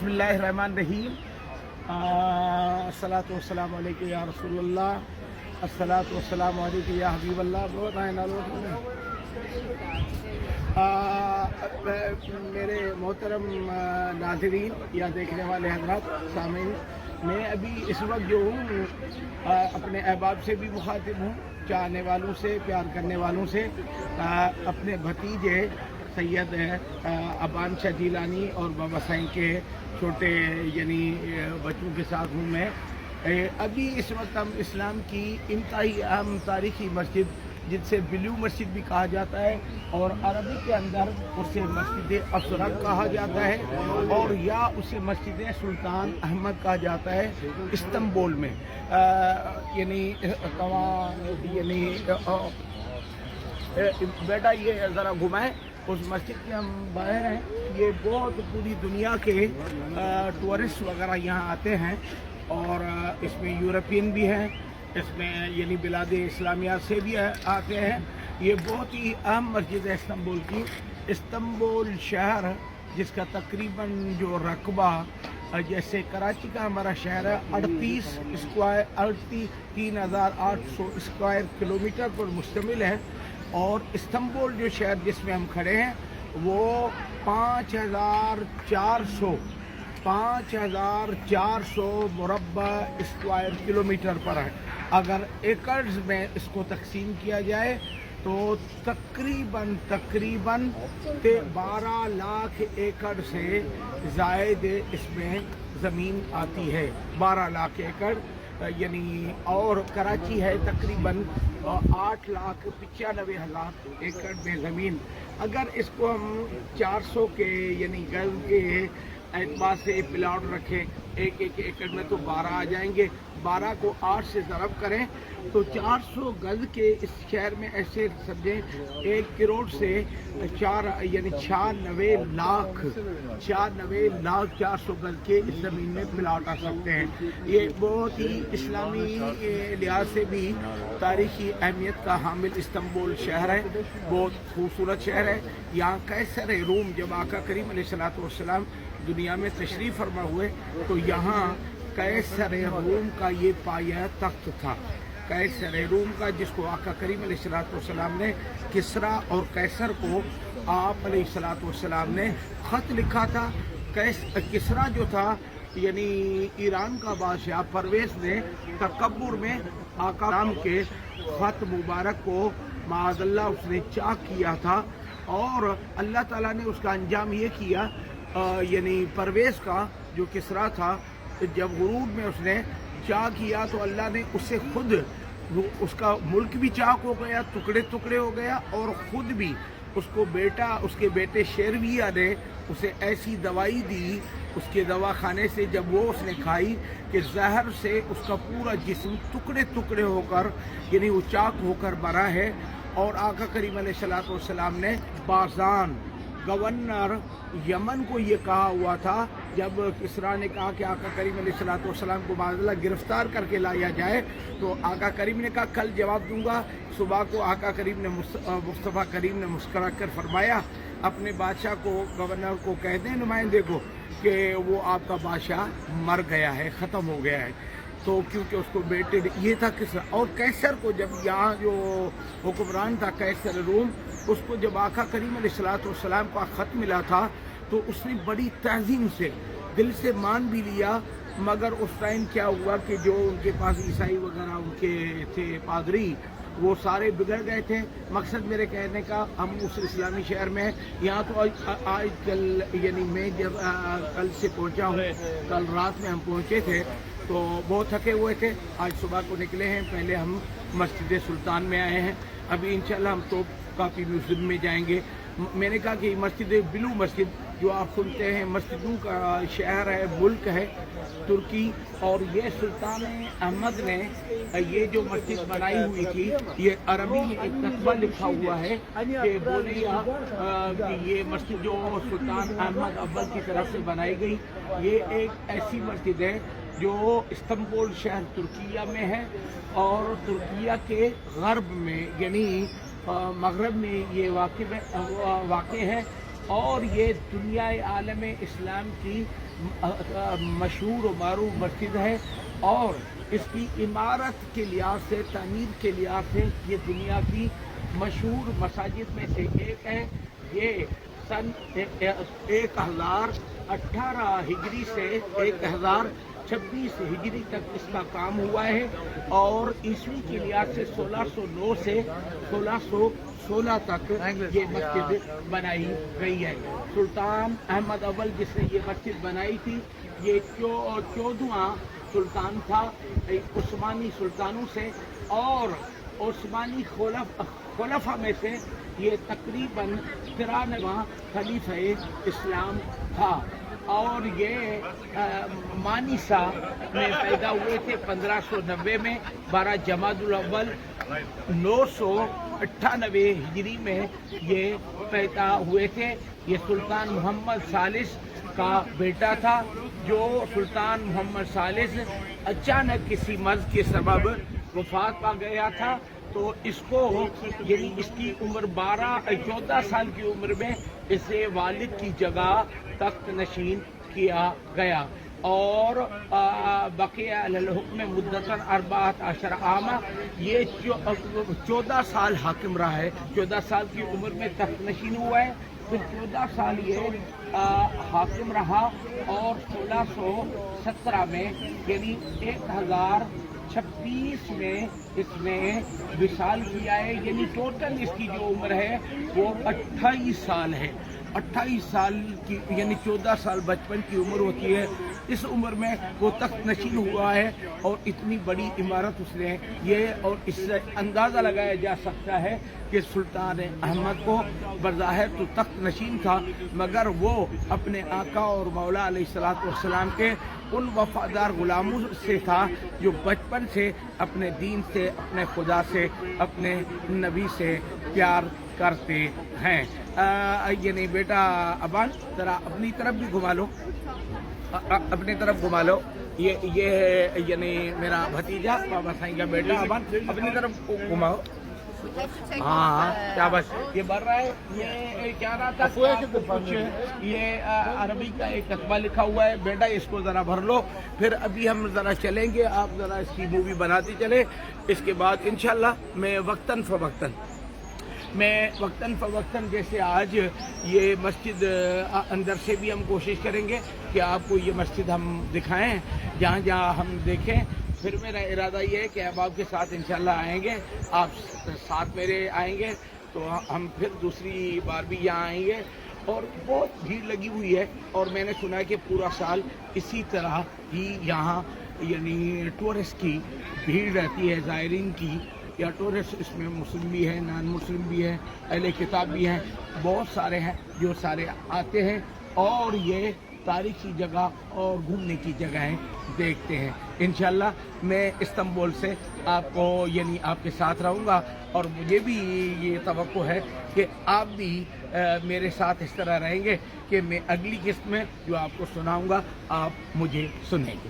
बिस्मिल्लाहिर्रहमानिर्रहीम। अस्सलातु वस्सलामु अलैका या रसूलल्लाह, अस्सलातु वस्सलामु अलैका या हबीबल्लाह। बहुत आए ना मेरे मोहतरम नाज़रीन या देखने वाले हज़रात सामीन, मैं अभी इस वक्त जो हूँ अपने अहबाब से भी मुखातिब हूँ, चाहने वालों से, प्यार करने वालों से। अपने भतीजे सैयद अबान शाह जिलानी और बाबा साईं के छोटे यानी बच्चों के साथ हूँ मैं। अभी इस वक्त हम इस्लाम की इंतहाई अहम तारीखी मस्जिद, जिसे ब्लू मस्जिद भी कहा जाता है और अरबी के अंदर उसे मस्जिद अफसरक कहा जाता है और या उसे मस्जिद सुल्तान अहमद कहा जाता है, इस्तांबुल में। यानी बेटा ये ज़रा घुमाएं, उस मस्जिद के हम बाहर हैं। ये बहुत पूरी दुनिया के टूरिस्ट वगैरह यहाँ आते हैं और इसमें यूरोपियन भी हैं, इसमें यानी बिलाद इस्लामिया से भी आते हैं। ये बहुत ही अहम मस्जिद है इस्तांबुल की। इस्तांबुल शहर जिसका तकरीबन जो रकबा जैसे कराची का हमारा शहर है 3,800 स्क्वायर किलोमीटर पर मुश्तमिल है, और इस्तांबुल जो शहर जिसमें हम खड़े हैं वो 5,400 मुरब्बा स्क्वायर किलोमीटर पर है। अगर एकड़्स में इसको तकसीम किया जाए तो तकरीबन 12 लाख एकड़ से ज़ायद इसमें ज़मीन आती है, 12 लाख एकड़ यानी। और कराची है तकरीबन 8,95,000 एकड़ में ज़मीन। अगर इसको हम 400 के यानी गज के एतबार से प्लाट रखें, एक एकड़ में तो 12 आ जाएंगे। 12 को 8 से ज़रब करें तो 400 गज के इस शहर में ऐसे समझें 1 करोड़ से 96 लाख 400 गज के इस ज़मीन में प्लाट आ सकते हैं। ये बहुत ही इस्लामी लिहाज से भी तारीखी अहमियत का हामिल इस्तांबुल शहर है। बहुत खूबसूरत शहर है। यहाँ कैसर रूम जब आका करीम अलैहिस्सलाम दुनिया में तशरीफ़ फरमा हुए तो यहाँ कैसर रूम का ये पाया तख्त था, कैसर रूम का, जिसको आका करीम अलैहिस्सलाम ने किसरा और कैसर को आप अलैहिस्सलाम ने ख़त लिखा था। किसरा जो था यानी ईरान का बादशाह, परवेज़ ने तकब्बुर में आका नाम के ख़त मुबारक को माअज़ल्लाह उसने चाक किया था, और अल्लाह ताला ने उसका अंजाम ये किया यानी परवेज़ का जो किसरा था, जब गुरूर में उसने चाक किया तो अल्लाह ने उससे खुद उसका मुल्क भी चाक हो गया, टुकड़े टुकड़े हो गया, और ख़ुद भी उसके बेटे शेरविया ने उसे ऐसी दवाई दी उसके दवाखाने से, जब वो उसने खाई कि जहर से उसका पूरा जिस्म टुकड़े टुकड़े होकर यानी वो चाक होकर बना है। और आका करीम अलैहिस्सलाम ने बाज़ान गवर्नर यमन को ये कहा हुआ था, जब किसरा ने कहा कि आका करीम अलैहिस्सलाम को माज़अल्लाह गिरफ्तार करके लाया जाए, तो आका करीम ने कहा कल जवाब दूंगा। सुबह को आका करीम ने मुस्तफ़ा करीम ने मुस्कुरा कर फरमाया अपने बादशाह को, गवर्नर को कह दें नुमाइंदे को कि वो आपका बादशाह मर गया है, ख़त्म हो गया है। तो क्योंकि उसको बेटे ये था किसरा। और कैसर को जब यहाँ जो हुक्मरान था कैसर रूम, उसको जब आका करीम अलैहिस्सलाम का ख़त मिला था तो उसने बड़ी तहज़ीम से दिल से मान भी लिया। मगर उस टाइम क्या हुआ कि जो उनके पास ईसाई वगैरह उनके थे पादरी, वो सारे बिगड़ गए थे। मकसद मेरे कहने का, हम उस इस्लामी शहर में यहाँ तो आज कल यानी मैं जब कल से पहुँचा हूँ, कल रात में हम पहुँचे थे तो बहुत थके हुए थे। आज सुबह को निकले हैं, पहले हम मस्जिद सुल्तान में आए हैं, अभी इंशाल्लाह हम तो काफ़ी म्यूज़ियम में जाएंगे। मैंने कहा कि मस्जिद ब्लू मस्जिद जो आप सुनते हैं, मस्जिदों का शहर है, मुल्क है तुर्की, और ये सुल्तान अहमद ने ये जो मस्जिद बनाई हुई थी, ये अरबी में एक तस्बा लिखा हुआ है कि बोलिया कि ये मस्जिद जो सुल्तान अहमद अव्वल की तरफ से बनाई गई, ये एक ऐसी मस्जिद है जो इस्तांबुल शहर तुर्किया में है, और तुर्किया के गर्ब में यानी मगरब में ये वाक़ है, और ये दुनिया आलम इस्लाम की مشہور و معروف مسجد ہے، اور اس کی عمارت کے لحاظ سے، تعمیر کے لحاظ سے یہ دنیا کی مشہور مساجد میں سے ایک ہے۔ یہ سن 1018 ہجری سے 1026 ہجری تک اس کا کام ہوا ہے، اور عیسوی کے لحاظ سے 1609 سے 1616 تک یہ مسجد بنائی گئی ہے۔ سلطان احمد اول جس نے یہ مسجد بنائی تھی، یہ 14واں سلطان تھا عثمانی سلطانوں سے، اور عثمانی خلفاء میں سے یہ تقریباً 93واں خلیفہ اسلام تھا، اور یہ مانیسا میں پیدا ہوئے تھے 1590 میں، 12 جمادی الاول 998 ہجری میں یہ پیدا ہوئے تھے۔ یہ سلطان محمد ثالث کا بیٹا تھا، جو سلطان محمد ثالث اچانک کسی مرض کے سبب وفات پا گیا تھا، تو اس کو یعنی اس کی عمر 14 سال کی عمر میں اسے والد کی جگہ تخت نشین کیا گیا، اور بقیہ علی الحکم مدتاً 14 عامہ، یہ 14 سال حاکم رہا ہے، 14 سال کی عمر میں تخت نشین ہوا ہے، پھر 14 سال یہ حاکم رہا، اور 1617 میں یعنی 1026 میں اس نے وصال کیا ہے، یعنی ٹوٹل اس کی جو عمر ہے وہ 28 سال ہے۔ 28 سال کی یعنی 14 سال بچپن کی عمر ہوتی ہے، اس عمر میں وہ تخت نشین ہوا ہے، اور اتنی بڑی عمارت اس نے یہ، اور اس سے اندازہ لگایا جا سکتا ہے کہ سلطان احمد کو بظاہر تو تخت نشین تھا، مگر وہ اپنے آقا اور مولا علیہ الصلوۃ والسلام کے ان وفادار غلاموں سے تھا جو بچپن سے اپنے دین سے، اپنے خدا سے، اپنے نبی سے پیار کرتے ہیں۔ یعنی بیٹا ابان ذرا اپنی طرف بھی گھما لو، اپنی طرف گھما لو، یہ ہے یعنی میرا بھتیجا بابا سائیں کا بیٹا ابان، اپنی طرف گھماؤ۔ ہاں کیا بس یہ بڑھ رہا ہے، یہ کیا رہا تھا کہ کچھ یہ عربی کا ایک کتبہ لکھا ہوا ہے، بیٹا اس کو ذرا بھر لو، پھر ابھی ہم ذرا چلیں گے، آپ ذرا اس کی مووی بناتے چلیں، اس کے بعد انشاءاللہ میں وقتاً فوقتاً جیسے آج یہ مسجد اندر سے بھی ہم کوشش کریں گے کہ آپ کو یہ مسجد ہم دکھائیں جہاں جہاں ہم دیکھیں، پھر میرا ارادہ یہ ہے کہ احباب کے ساتھ انشاءاللہ آئیں گے، آپ ساتھ میرے آئیں گے تو ہم پھر دوسری بار بھی یہاں آئیں گے، اور بہت بھیڑ لگی ہوئی ہے، اور میں نے سنا ہے کہ پورا سال اسی طرح ہی یہاں یعنی ٹورسٹ کی بھیڑ رہتی ہے، زائرین کی، یا ٹورسٹ اس میں مسلم بھی ہیں، نان مسلم بھی ہیں، اہل کتاب بھی ہیں، بہت سارے ہیں جو سارے آتے ہیں، اور یہ تاریخی جگہ اور گھومنے کی جگہیں دیکھتے ہیں۔ انشاءاللہ میں استنبول سے آپ کو یعنی آپ کے ساتھ رہوں گا، اور مجھے بھی یہ توقع ہے کہ آپ بھی میرے ساتھ اس طرح رہیں گے کہ میں اگلی قسط میں جو آپ کو سناؤں گا آپ مجھے سنیں گے۔